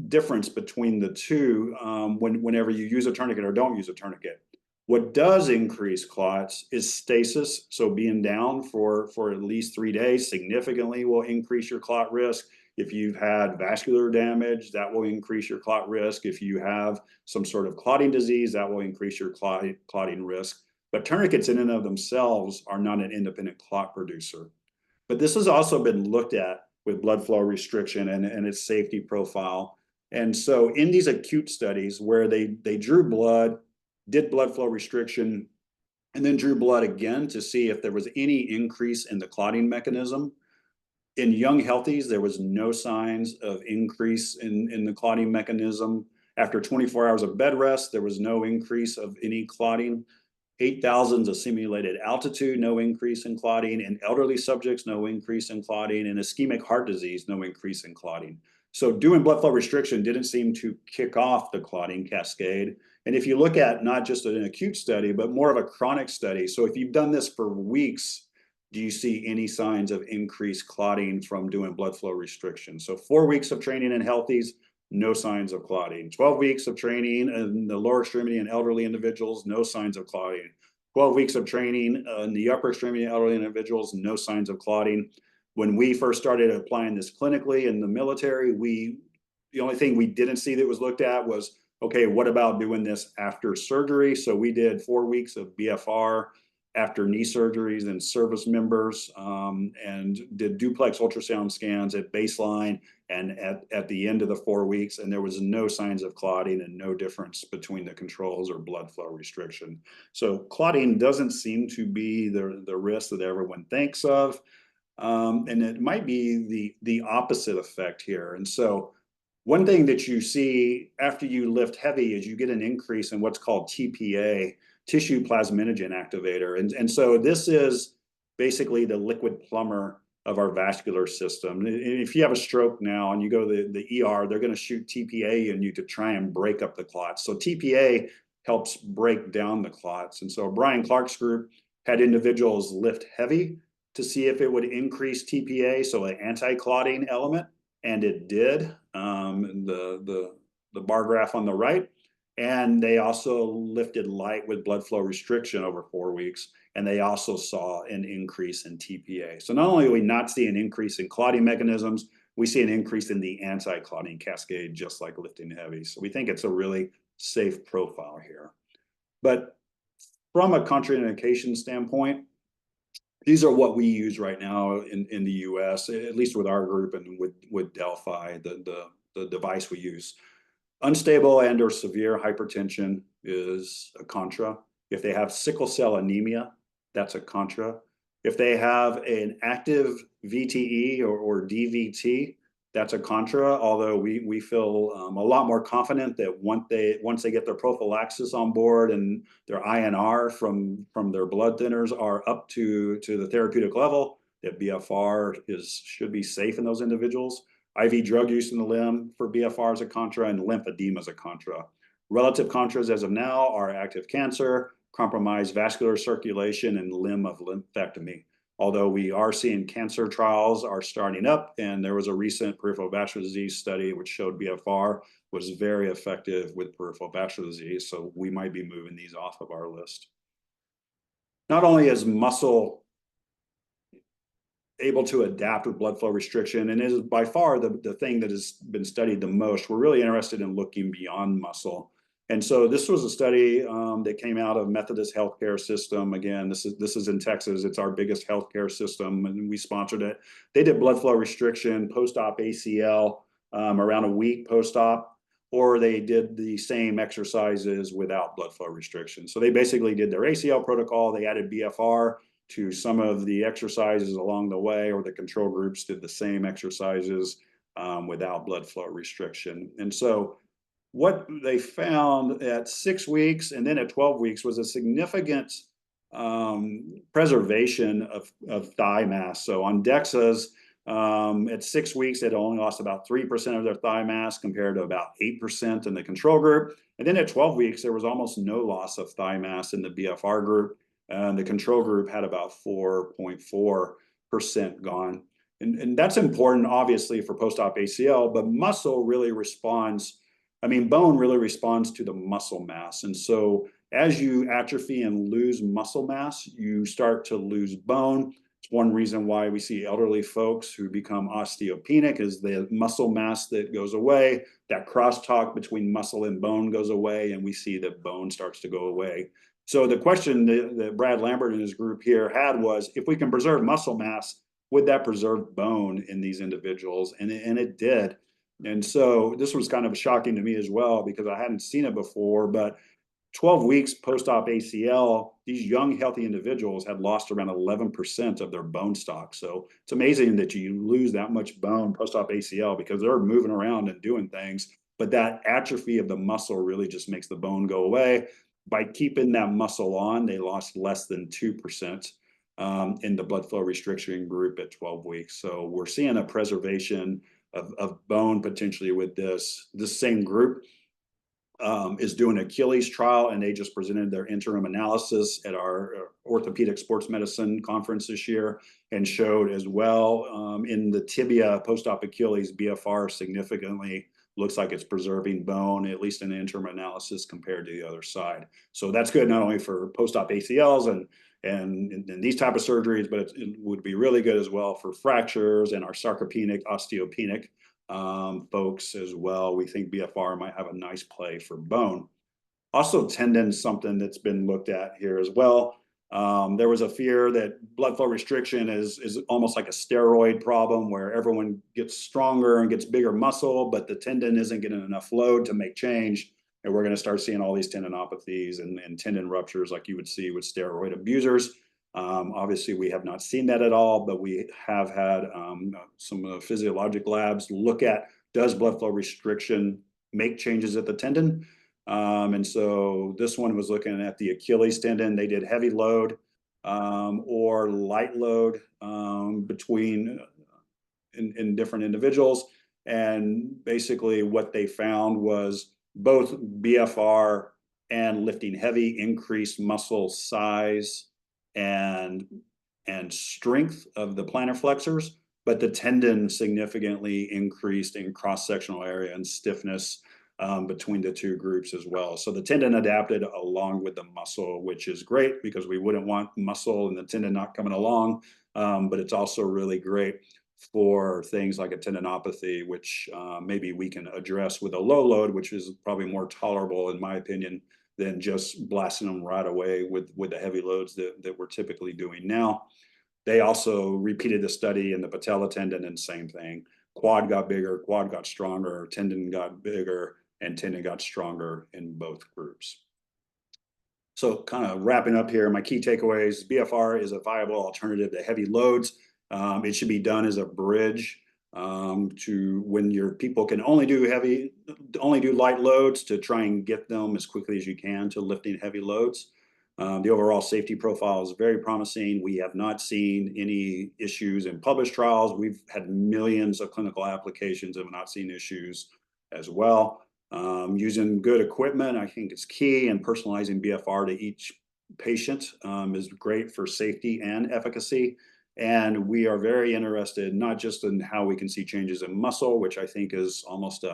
difference between the two whenever you use a tourniquet or don't use a tourniquet. What does increase clots is stasis. So being down for at least 3 days significantly will increase your clot risk. If you've had vascular damage, that will increase your clot risk. If you have some sort of clotting disease, that will increase your clotting risk. But tourniquets in and of themselves are not an independent clot producer. But this has also been looked at with blood flow restriction and its safety profile. And so in these acute studies where they drew blood, did blood flow restriction, and then drew blood again to see if there was any increase in the clotting mechanism. In young healthies, there was no signs of increase in the clotting mechanism. After 24 hours of bed rest, there was no increase of any clotting. 8,000s of simulated altitude, no increase in clotting. In elderly subjects, no increase in clotting. In ischemic heart disease, no increase in clotting. So doing blood flow restriction didn't seem to kick off the clotting cascade. And if you look at not just an acute study, but more of a chronic study, so if you've done this for weeks, do you see any signs of increased clotting from doing blood flow restriction? So 4 weeks of training in healthies, no signs of clotting. 12 weeks of training in the lower extremity in elderly individuals, no signs of clotting. 12 weeks of training in the upper extremity in elderly individuals, no signs of clotting. When we first started applying this clinically in the military, the only thing we didn't see that was looked at was, okay, what about doing this after surgery? So we did 4 weeks of BFR after knee surgeries in service members and did duplex ultrasound scans at baseline and at the end of the 4 weeks, and there was no signs of clotting and no difference between the controls or blood flow restriction. So clotting doesn't seem to be the risk that everyone thinks of, and it might be the opposite effect here. And so one thing that you see after you lift heavy is you get an increase in what's called TPA, tissue plasminogen activator. And so this is basically the liquid plumber of our vascular system. If you have a stroke now and you go to the ER, they're going to shoot TPA in you to try and break up the clots. So TPA helps break down the clots. And so Brian Clark's group had individuals lift heavy to see if it would increase TPA, so an anti-clotting element, and it did. The bar graph on the right. And they also lifted light with blood flow restriction over 4 weeks, and they also saw an increase in TPA. So not only do we not see an increase in clotting mechanisms, we see an increase in the anti-clotting cascade, just like lifting heavy. So we think it's a really safe profile here. But from a contraindication standpoint, these are what we use right now in the US, at least with our group and with Delphi, the device we use. Unstable and or severe hypertension is a contra. If they have sickle cell anemia, that's a contra. If they have an active VTE or DVT, that's a contra, although we feel a lot more confident that once they get their prophylaxis on board and their INR from their blood thinners are up to the therapeutic level, that BFR should be safe in those individuals. IV drug use in the limb for BFR is a contra, and lymphedema is a contra. Relative contras as of now are active cancer, compromised vascular circulation, and limb of lymphectomy. Although we are seeing cancer trials are starting up, and there was a recent peripheral vascular disease study which showed BFR was very effective with peripheral vascular disease, so we might be moving these off of our list. Not only is muscle able to adapt with blood flow restriction, and is by far the thing that has been studied the most. We're really interested in looking beyond muscle. And so this was a study that came out of Methodist healthcare system. Again, this is in Texas. It's our biggest healthcare system, and we sponsored it. They did blood flow restriction, post-op ACL, around a week post-op, or they did the same exercises without blood flow restriction. So they basically did their ACL protocol. They added BFR to some of the exercises along the way, or the control groups did the same exercises without blood flow restriction. And so what they found at 6 weeks and then at 12 weeks was a significant preservation of thigh mass. So on DEXAs, at 6 weeks, they'd only lost about 3% of their thigh mass compared to about 8% in the control group. And then at 12 weeks, there was almost no loss of thigh mass in the BFR group. And the control group had about 4.4% gone. And that's important, obviously, for post-op ACL, but muscle really responds. I mean, bone really responds to the muscle mass. And so as you atrophy and lose muscle mass, you start to lose bone. It's one reason why we see elderly folks who become osteopenic is the muscle mass that goes away. That crosstalk between muscle and bone goes away, and we see that bone starts to go away. So the question that Brad Lambert and his group here had was, if we can preserve muscle mass, would that preserve bone in these individuals? And it did. And so this was kind of shocking to me as well, because I hadn't seen it before, but 12 weeks post-op ACL, these young, healthy individuals had lost around 11% of their bone stock. So it's amazing that you lose that much bone post-op ACL, because they're moving around and doing things, but that atrophy of the muscle really just makes the bone go away. By keeping that muscle on, they lost less than 2% in the blood flow restriction group at 12 weeks. So we're seeing a preservation of bone potentially with this. This same group is doing Achilles trial, and they just presented their interim analysis at our orthopedic sports medicine conference this year, and showed as well in the tibia post-op Achilles, BFR significantly looks like it's preserving bone, at least in the interim analysis, compared to the other side. So that's good not only for post-op ACLs and these type of surgeries, but it would be really good as well for fractures and our sarcopenic, osteopenic folks as well. We think BFR might have a nice play for bone. Also, tendons, something that's been looked at here as well. There was a fear that blood flow restriction is almost like a steroid problem, where everyone gets stronger and gets bigger muscle, but the tendon isn't getting enough load to make change. And we're going to start seeing all these tendinopathies and tendon ruptures like you would see with steroid abusers. Obviously, we have not seen that at all, but we have had some physiologic labs look at, does blood flow restriction make changes at the tendon? And so this one was looking at the Achilles tendon. They did heavy load or light load between in different individuals. And basically what they found was both BFR and lifting heavy increased muscle size and strength of the plantar flexors, but the tendon significantly increased in cross-sectional area and stiffness between the two groups as well. So the tendon adapted along with the muscle, which is great because we wouldn't want muscle and the tendon not coming along, but it's also really great for things like a tendinopathy, which maybe we can address with a low load, which is probably more tolerable in my opinion than just blasting them right away with the heavy loads that we're typically doing now. They also repeated the study in the patella tendon, and same thing. Quad got bigger, quad got stronger, tendon got bigger, and tendon got stronger in both groups. So kind of wrapping up here, my key takeaways: BFR is a viable alternative to heavy loads. It should be done as a bridge to when your people can only do light loads, to try and get them as quickly as you can to lifting heavy loads. The overall safety profile is very promising. We have not seen any issues in published trials. We've had millions of clinical applications and have not seen issues as well. Using good equipment, I think, is key, and personalizing BFR to each patient is great for safety and efficacy. And we are very interested not just in how we can see changes in muscle, which I think is almost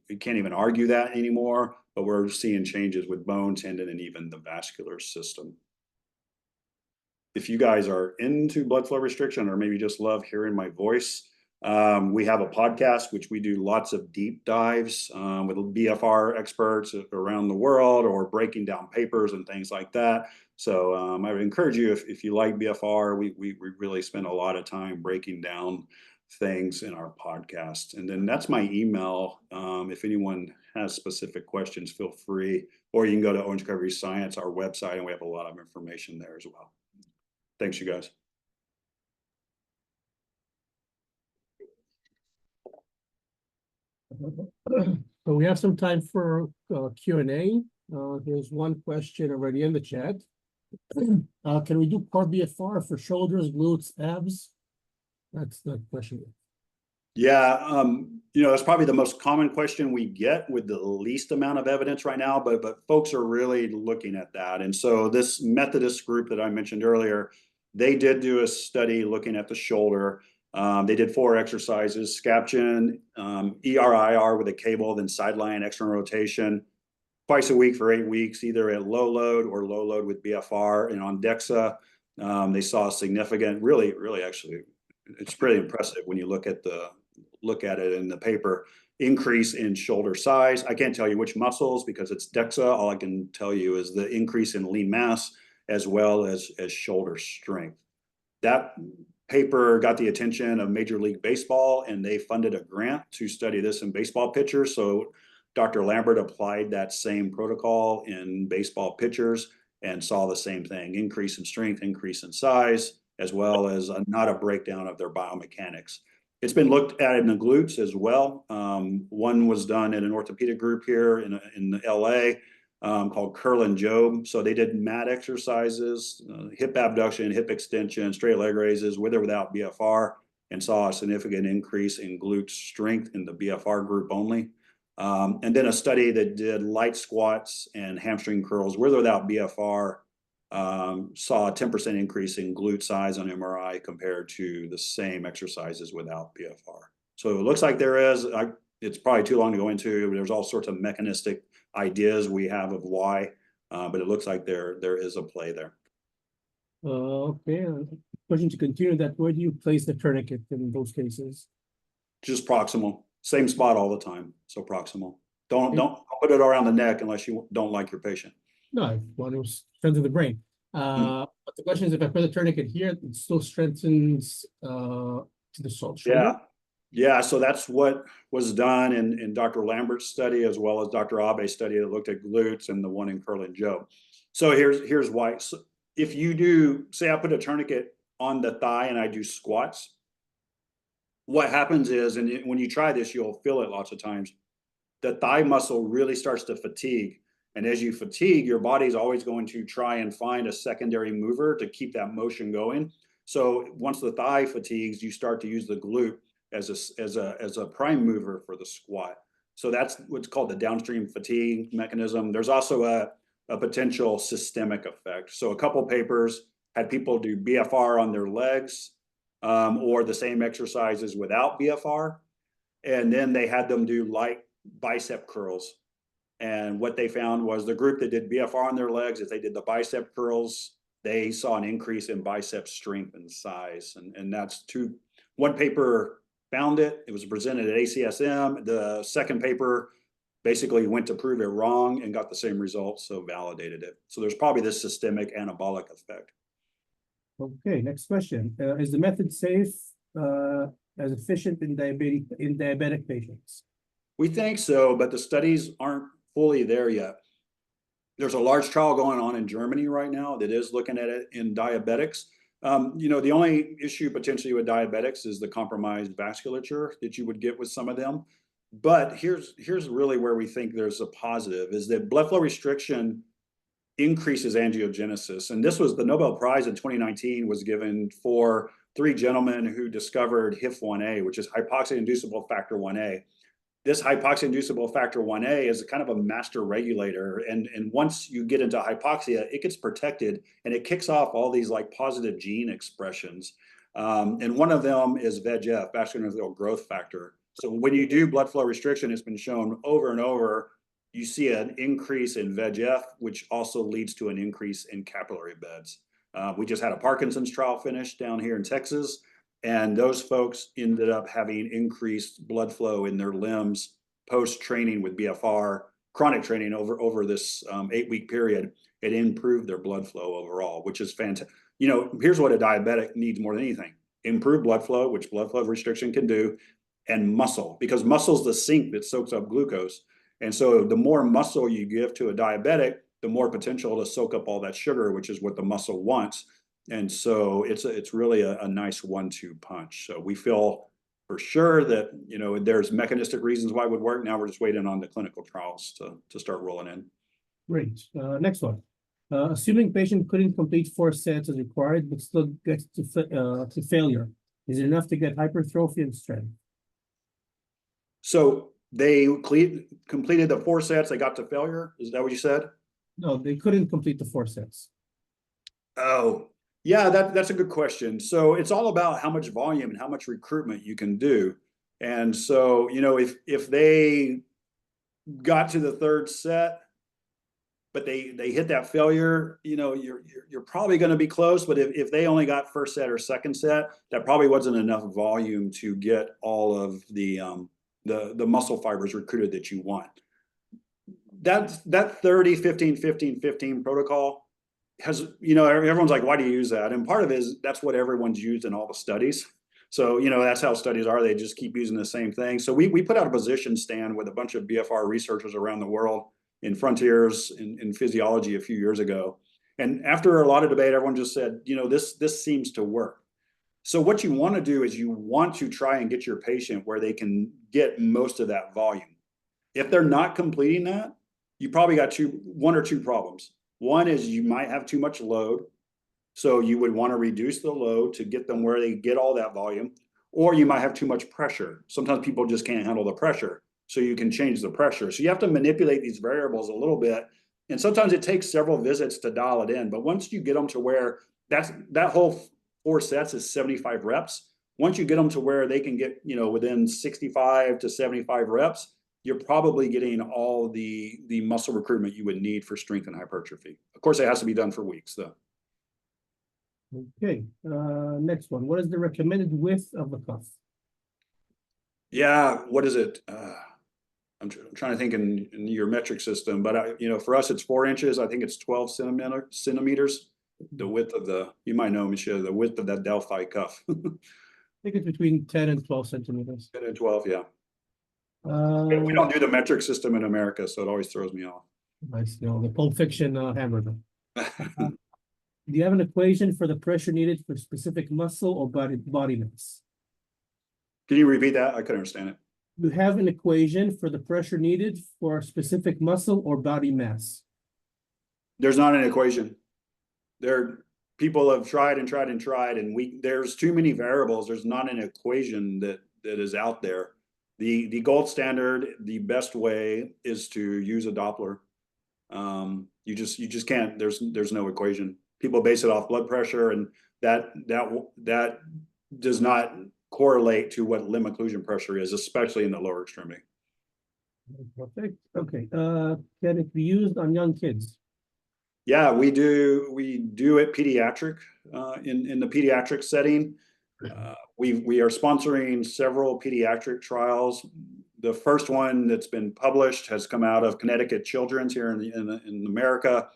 you can't even argue that anymore, but we're seeing changes with bone, tendon, and even the vascular system. if you guys are into blood flow restriction or maybe just love hearing my voice, we have a podcast, which we do lots of deep dives with BFR experts around the world or breaking down papers and things like that. So I would encourage you, if you like BFR, we really spend a lot of time breaking down things in our podcast. And then that's my email. If anyone has specific questions, feel free, or you can go to Orange Recovery Science, our website, and we have a lot of information there as well. Thanks, you guys. So we have some time for Q&A. Here's one question already in the chat. Can we do core BFR for shoulders, glutes, abs? That's the question. Yeah, that's probably the most common question we get with the least amount of evidence right now, but folks are really looking at that. And so this Methodist group that I mentioned earlier, they did do a study looking at the shoulder. They did 4 exercises: scaption, ERIR with a cable, then sideline external rotation, twice a week for 8 weeks, either at low load or low load with BFR. And on DEXA, they saw a significant, really actually, it's pretty impressive when you look at it in the paper, increase in shoulder size. I can't tell you which muscles because it's DEXA. All I can tell you is the increase in lean mass as well as shoulder strength. That paper got the attention of Major League Baseball, and they funded a grant to study this in baseball pitchers. So Dr. Lambert applied that same protocol in baseball pitchers and saw the same thing: increase in strength, increase in size, as well as not a breakdown of their biomechanics. It's been looked at in the glutes as well. One was done in an orthopedic group here in LA called Curl and Job. So they did mat exercises, hip abduction, hip extension, straight leg raises with or without BFR, and saw a significant increase in glute strength in the BFR group only. And then a study that did light squats and hamstring curls with or without BFR saw a 10% increase in glute size on MRI compared to the same exercises without BFR. So it looks like there is, it's probably too long to go into, there's all sorts of mechanistic ideas we have of why, but it looks like there is a play there. Okay, question to continue that, where do you place the tourniquet in those cases? Just proximal, same spot all the time, so proximal. Don't put it around the neck unless you don't like your patient. No, I want to strengthen the brain. But the question is, if I put the tourniquet here, it still strengthens to the shoulder? Yeah, so that's what was done in Dr. Lambert's study, as well as Dr. Abe's study that looked at glutes, and the one in Curl and Joe. So here's why. So if you do, say I put a tourniquet on the thigh and I do squats, what happens is, and when you try this, you'll feel it lots of times, the thigh muscle really starts to fatigue. And as you fatigue, your body's always going to try and find a secondary mover to keep that motion going. So once the thigh fatigues, you start to use the glute as a prime mover for the squat. So that's what's called the downstream fatigue mechanism. There's also a potential systemic effect. So a couple papers had people do BFR on their legs or the same exercises without BFR. And then they had them do light bicep curls. And what they found was the group that did BFR on their legs, if they did the bicep curls, they saw an increase in bicep strength and size. And that's one paper found it. It was presented at ACSM. The second paper basically went to prove it wrong and got the same results, so validated it. So there's probably this systemic anabolic effect. Okay, next question. Is the method safe as efficient in diabetic patients? We think so, but the studies aren't fully there yet. There's a large trial going on in Germany right now that is looking at it in diabetics. The only issue potentially with diabetics is the compromised vasculature that you would get with some of them. But here's really where we think there's a positive, is that blood flow restriction increases angiogenesis. And this was the Nobel Prize in 2019 was given for 3 gentlemen who discovered HIF-1A, which is hypoxia-inducible factor 1A. This hypoxia-inducible factor 1A is kind of a master regulator. And once you get into hypoxia, it gets protected and it kicks off all these like positive gene expressions. And one of them is VEGF, vascular endothelial growth factor. So when you do blood flow restriction, it's been shown over and over, you see an increase in VEGF, which also leads to an increase in capillary beds. We just had a Parkinson's trial finished down here in Texas, and those folks ended up having increased blood flow in their limbs post-training with BFR, chronic training over this 8-week period. It improved their blood flow overall, which is fantastic. You know, here's what a diabetic needs more than anything: improved blood flow, which blood flow restriction can do, and muscle, because muscle's the sink that soaks up glucose. And so the more muscle you give to a diabetic, the more potential to soak up all that sugar, which is what the muscle wants. And so it's really a nice 1-2 punch. So we feel for sure that, you know, there's mechanistic reasons why it would work. Now we're just waiting on the clinical trials to start rolling in. Great. Next one. Assuming patient couldn't complete 4 sets as required, but still gets to failure, is it enough to get hypertrophy and strength? So they completed the 4 sets, they got to failure. Is that what you said? No, they couldn't complete the 4 sets. Oh, yeah, that's a good question. So it's all about how much volume and how much recruitment you can do. And so, you know, if they got to the 3rd set, but they hit that failure, you know, you're probably going to be close. But if they only got 1st set or 2nd set, that probably wasn't enough volume to get all of the muscle fibers recruited that you want. That 30, 15, 15, 15 protocol has, you know, everyone's like, why do you use that? And part of it is that's what everyone's used in all the studies. So, you know, that's how studies are. They just keep using the same thing. So we put out a position stand with a bunch of BFR researchers around the world in Frontiers in Physiology a few years ago. And after a lot of debate, everyone just said, you know, this seems to work. So what you want to do is you want to try and get your patient where they can get most of that volume. If they're not completing that, you probably got 1 or 2 problems. One is you might have too much load. So you would want to reduce the load to get them where they get all that volume, or you might have too much pressure. Sometimes people just can't handle the pressure. So you can change the pressure. So you have to manipulate these variables a little bit. And sometimes it takes several visits to dial it in. But once you get them to where that whole 4 sets is 75 reps, once you get them to where they can get, you know, within 65 to 75 reps, you're probably getting all the muscle recruitment you would need for strength and hypertrophy. Of course, it has to be done for weeks, though. Okay, next one. What is the recommended width of the cuff? Yeah, what is it? I'm trying to think in your metric system, but you know, for us, it's 4 inches. I think it's 12 centimeters. The width of you might know, Michelle, the width of that Delphi cuff. I think it's between 10 and 12 centimeters. 10 and 12, yeah. We don't do the metric system in America, so it always throws me off. Nice, you know, the Pulp Fiction hamburger. Do you have an equation for the pressure needed for specific muscle or body mass? Can you repeat that? I couldn't understand it. You have an equation for the pressure needed for specific muscle or body mass? There's not an equation. People have tried and tried and tried, and there's too many variables. There's not an equation that is out there. The gold standard, the best way is to use a Doppler. You just can't. There's no equation. People base it off blood pressure, and that does not correlate to what limb occlusion pressure is, especially in the lower extremity. Perfect. Okay. Can it be used on young kids? Yeah, we do it pediatric in the pediatric setting. We are sponsoring several pediatric trials. The first one that's been published has come out of Connecticut Children's here in America.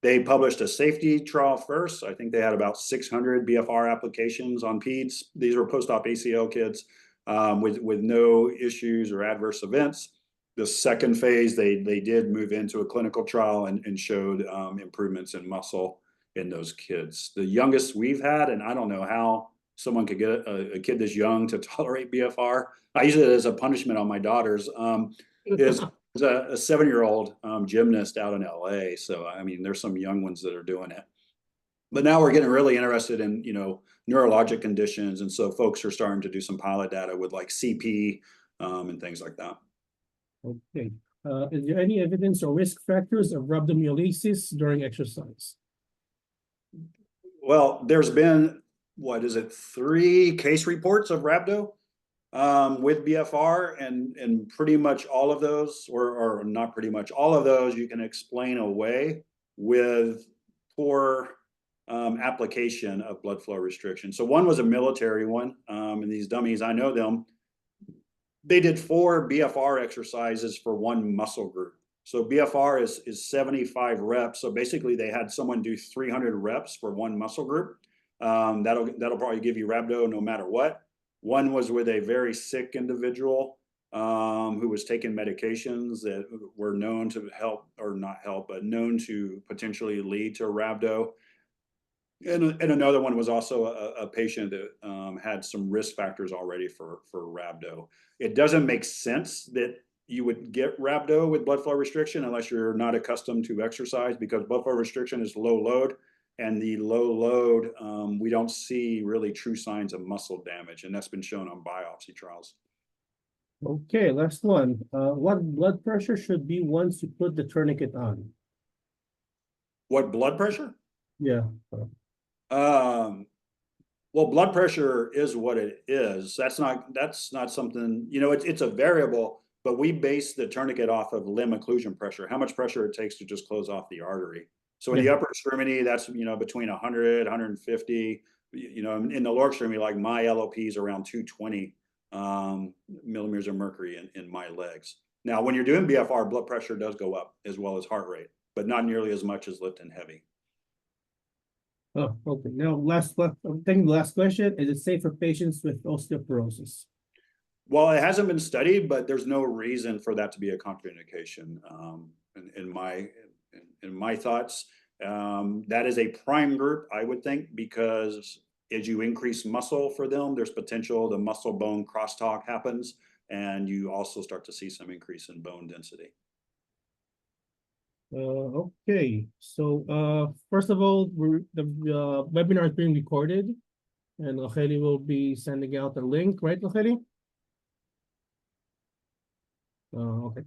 They published a safety trial first. I think they had about 600 BFR applications on peds. These were post-op ACL kids with no issues or adverse events. The second phase, they did move into a clinical trial and showed improvements in muscle in those kids. The youngest we've had, and I don't know how someone could get a kid this young to tolerate BFR. I use it as a punishment on my daughters. Is a 7-year-old gymnast out in LA. So, I mean, there's some young ones that are doing it. But now we're getting really interested in, you know, neurologic conditions. And so folks are starting to do some pilot data with like CP and things like that. Okay. Is there any evidence or risk factors of rhabdomyolysis during exercise? Well, there's been, 3 case reports of rhabdo with BFR, and pretty much all of those, or not pretty much all of those, you can explain away with poor application of blood flow restriction. So one was a military one, and these dummies, I know them. They did 4 BFR exercises for one muscle group. So BFR is 75 reps. So basically they had someone do 300 reps for one muscle group. That'll probably give you rhabdo no matter what. One was with a very sick individual who was taking medications that were known to help, or not help, but known to potentially lead to rhabdo. And another one was also a patient that had some risk factors already for rhabdo. It doesn't make sense that you would get rhabdo with blood flow restriction unless you're not accustomed to exercise, because blood flow restriction is low load, and the low load, we don't see really true signs of muscle damage, and that's been shown on biopsy trials. Okay, last one. What blood pressure should be once you put the tourniquet on? What blood pressure? Yeah. Well, blood pressure is what it is. That's not something, you know, it's a variable, but we base the tourniquet off of limb occlusion pressure, how much pressure it takes to just close off the artery. So in the upper extremity, that's, you know, between 100, 150, you know, in the lower extremity, like my LOP is around 220 millimeters of mercury in my legs. Now, when you're doing BFR, blood pressure does go up as well as heart rate, but not nearly as much as lifting heavy. Oh, okay. Now, the last question, is it safe for patients with osteoporosis? Well, it hasn't been studied, but there's no reason for that to be a contraindication. In my thoughts, that is a prime group, I would think, because as you increase muscle for them, there's potential the muscle bone crosstalk happens, and you also start to see some increase in bone density. Okay, so first of all, the webinar is being recorded, and Racheli will be sending out a link, right, Racheli? Okay.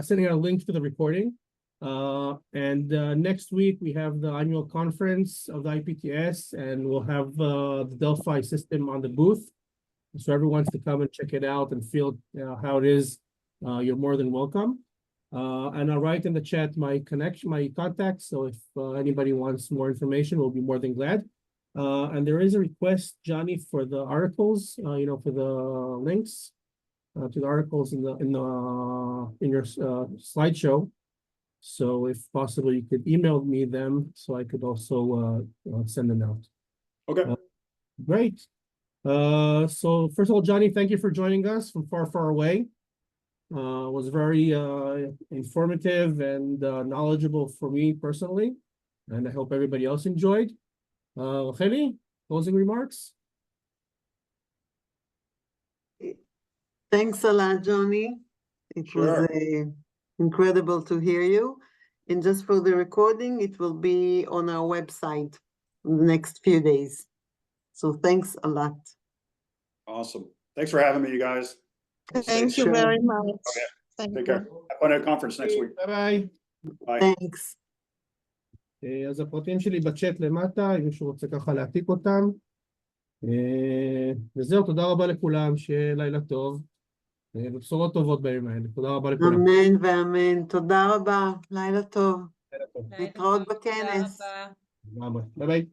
Sending out a link to the recording. And next week we have the annual conference of the IPTS, and we'll have the Delphi system on the booth. So everyone wants to come and check it out and feel how it is. You're more than welcome. And I'll write in the chat my contacts. So if anybody wants more information, we'll be more than glad. And there is a request, Johnny, for the articles, you know, for the links to the articles in your slideshow. So if possible, you could email me them so I could also send them out. Okay. Great. So first of all, Johnny, thank you for joining us from far, far away. It was very informative and knowledgeable for me personally, and I hope everybody else enjoyed. Racheli, closing remarks? Thanks a lot, Johnny. It was incredible to hear you. And just for the recording, it will be on our website in the next few days. So thanks a lot. Awesome. Thanks for having me, you guys. Thank you very much. Okay. Take care. Have fun at the conference next week. ביי. Bye. Thanks. אז הפרטים שלי בצ'אט למטה, אם מישהו רוצה ככה להעתיק אותם. וזהו, תודה רבה לכולם, שיהיה לילה טוב. ובשורות טובות בימים האלה. תודה רבה לכולם. אמן ואמן. תודה רבה. לילה טוב. להתראות בכנס. ביי ביי.